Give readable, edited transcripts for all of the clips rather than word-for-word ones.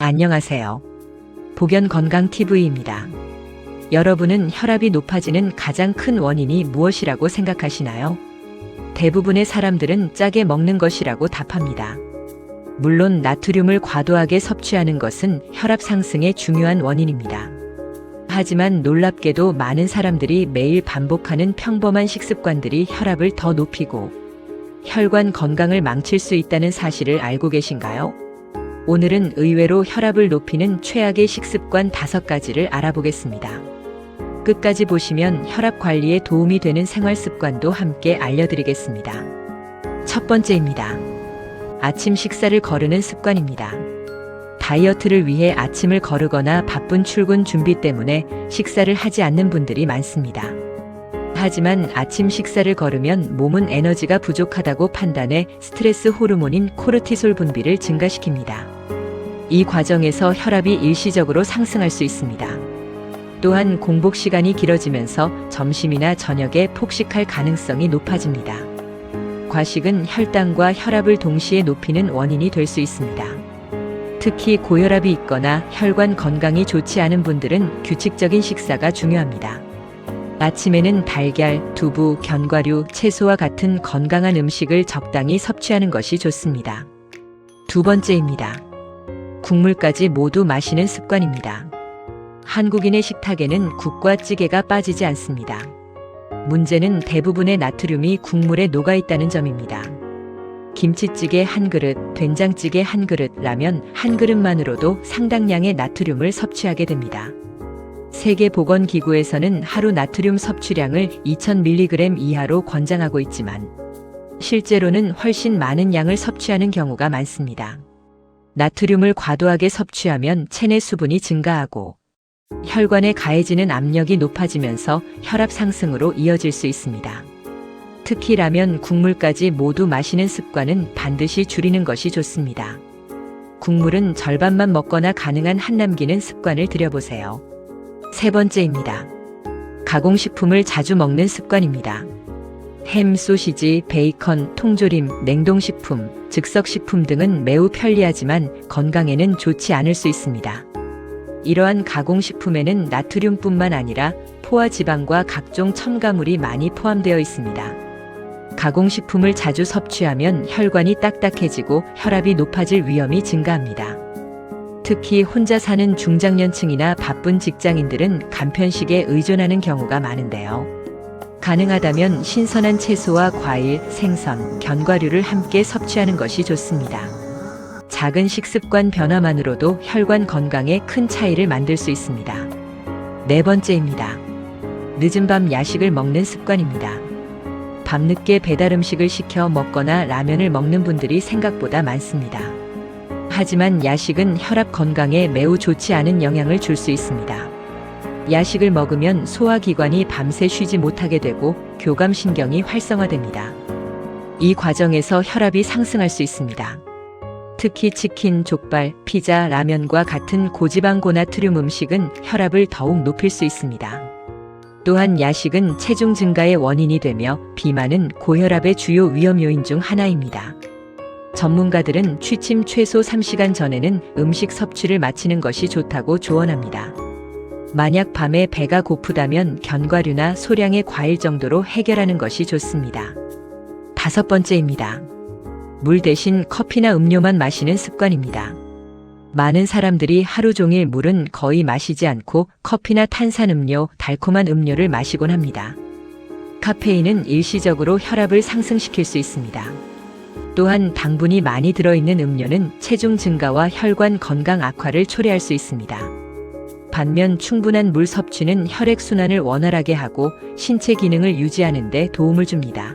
안녕하세요. 복연건강TV입니다. 여러분은 혈압이 높아지는 가장 큰 원인이 무엇이라고 생각하시나요? 대부분의 사람들은 짜게 먹는 것이라고 답합니다. 물론 나트륨을 과도하게 섭취하는 것은 혈압 상승의 중요한 원인입니다. 하지만 놀랍게도 많은 사람들이 매일 반복하는 평범한 식습관들이 혈압을 더 높이고 혈관 건강을 망칠 수 있다는 사실을 알고 계신가요? 오늘은 의외로 혈압을 높이는 최악의 식습관 5가지를 알아보겠습니다. 끝까지 보시면 혈압 관리에 도움이 되는 생활 습관도 함께 알려드리겠습니다. 첫 번째입니다. 아침 식사를 거르는 습관입니다. 다이어트를 위해 아침을 거르거나 바쁜 출근 준비 때문에 식사를 하지 않는 분들이 많습니다. 하지만 아침 식사를 거르면 몸은 에너지가 부족하다고 판단해 스트레스 호르몬인 코르티솔 분비를 증가시킵니다. 이 과정에서 혈압이 일시적으로 상승할 수 있습니다. 또한 공복 시간이 길어지면서 점심이나 저녁에 폭식할 가능성이 높아집니다. 과식은 혈당과 혈압을 동시에 높이는 원인이 될 수 있습니다. 특히 고혈압이 있거나 혈관 건강이 좋지 않은 분들은 규칙적인 식사가 중요합니다. 아침에는 달걀, 두부, 견과류, 채소와 같은 건강한 음식을 적당히 섭취하는 것이 좋습니다. 두 번째입니다. 국물까지 모두 마시는 습관입니다. 한국인의 식탁에는 국과 찌개가 빠지지 않습니다. 문제는 대부분의 나트륨이 국물에 녹아 있다는 점입니다. 김치찌개 한 그릇, 된장찌개 한 그릇, 라면 한 그릇만으로도 상당량의 나트륨을 섭취하게 됩니다. 세계보건기구에서는 하루 나트륨 섭취량을 2000mg 이하로 권장하고 있지만 실제로는 훨씬 많은 양을 섭취하는 경우가 많습니다. 나트륨을 과도하게 섭취하면 체내 수분이 증가하고 혈관에 가해지는 압력이 높아지면서 혈압 상승으로 이어질 수 있습니다. 특히 라면, 국물까지 모두 마시는 습관은 반드시 줄이는 것이 좋습니다. 국물은 절반만 먹거나 가능한 한 남기는 습관을 들여보세요. 세 번째입니다. 가공식품을 자주 먹는 습관입니다. 햄, 소시지, 베이컨, 통조림, 냉동식품, 즉석식품 등은 매우 편리하지만 건강에는 좋지 않을 수 있습니다. 이러한 가공식품에는 나트륨뿐만 아니라 포화 지방과 각종 첨가물이 많이 포함되어 있습니다. 가공식품을 자주 섭취하면 혈관이 딱딱해지고 혈압이 높아질 위험이 증가합니다. 특히 혼자 사는 중장년층이나 바쁜 직장인들은 간편식에 의존하는 경우가 많은데요. 가능하다면 신선한 채소와 과일, 생선, 견과류를 함께 섭취하는 것이 좋습니다. 작은 식습관 변화만으로도 혈관 건강에 큰 차이를 만들 수 있습니다. 네 번째입니다. 늦은 밤 야식을 먹는 습관입니다. 밤늦게 배달 음식을 시켜 먹거나 라면을 먹는 분들이 생각보다 많습니다. 하지만 야식은 혈압 건강에 매우 좋지 않은 영향을 줄 수 있습니다. 야식을 먹으면 소화기관이 밤새 쉬지 못하게 되고 교감신경이 활성화됩니다. 이 과정에서 혈압이 상승할 수 있습니다. 특히 치킨, 족발, 피자, 라면과 같은 고지방 고나트륨 음식은 혈압을 더욱 높일 수 있습니다. 또한 야식은 체중 증가의 원인이 되며 비만은 고혈압의 주요 위험 요인 중 하나입니다. 전문가들은 취침 최소 3시간 전에는 음식 섭취를 마치는 것이 좋다고 조언합니다. 만약 밤에 배가 고프다면 견과류나 소량의 과일 정도로 해결하는 것이 좋습니다. 5번째입니다. 물 대신 커피나 음료만 마시는 습관입니다. 많은 사람들이 하루 종일 물은 거의 마시지 않고 커피나 탄산음료, 달콤한 음료를 마시곤 합니다. 카페인은 일시적으로 혈압을 상승시킬 수 있습니다. 또한 당분이 많이 들어있는 음료는 체중 증가와 혈관 건강 악화를 초래할 수 있습니다. 반면 충분한 물 섭취는 혈액순환을 원활하게 하고 신체 기능을 유지하는 데 도움을 줍니다.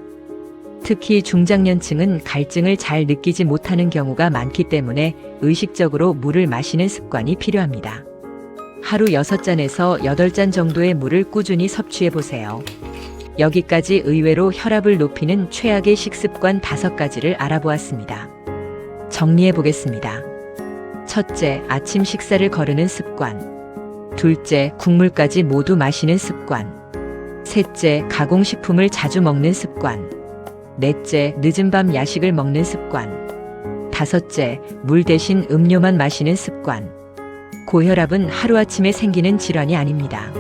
특히 중장년층은 갈증을 잘 느끼지 못하는 경우가 많기 때문에 의식적으로 물을 마시는 습관이 필요합니다. 하루 6잔에서 8잔 정도의 물을 꾸준히 섭취해 보세요. 여기까지 의외로 혈압을 높이는 최악의 식습관 5가지를 알아보았습니다. 정리해 보겠습니다. 첫째, 아침 식사를 거르는 습관. 둘째, 국물까지 모두 마시는 습관. 셋째, 가공식품을 자주 먹는 습관. 넷째, 늦은 밤 야식을 먹는 습관. 다섯째, 물 대신 음료만 마시는 습관. 고혈압은 하루아침에 생기는 질환이 아닙니다.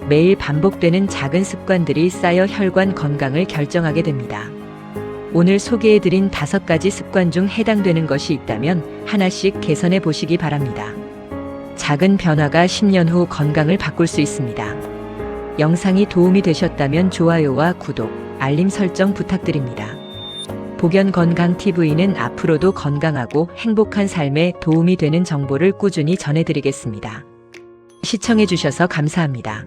매일 반복되는 작은 습관들이 쌓여 혈관 건강을 결정하게 됩니다. 오늘 소개해드린 5가지 습관 중 해당되는 것이 있다면 하나씩 개선해 보시기 바랍니다. 작은 변화가 10년 후 건강을 바꿀 수 있습니다. 영상이 도움이 되셨다면 좋아요와 구독, 알림 설정 부탁드립니다. 복연건강TV는 앞으로도 건강하고 행복한 삶에 도움이 되는 정보를 꾸준히 전해드리겠습니다. 시청해주셔서 감사합니다.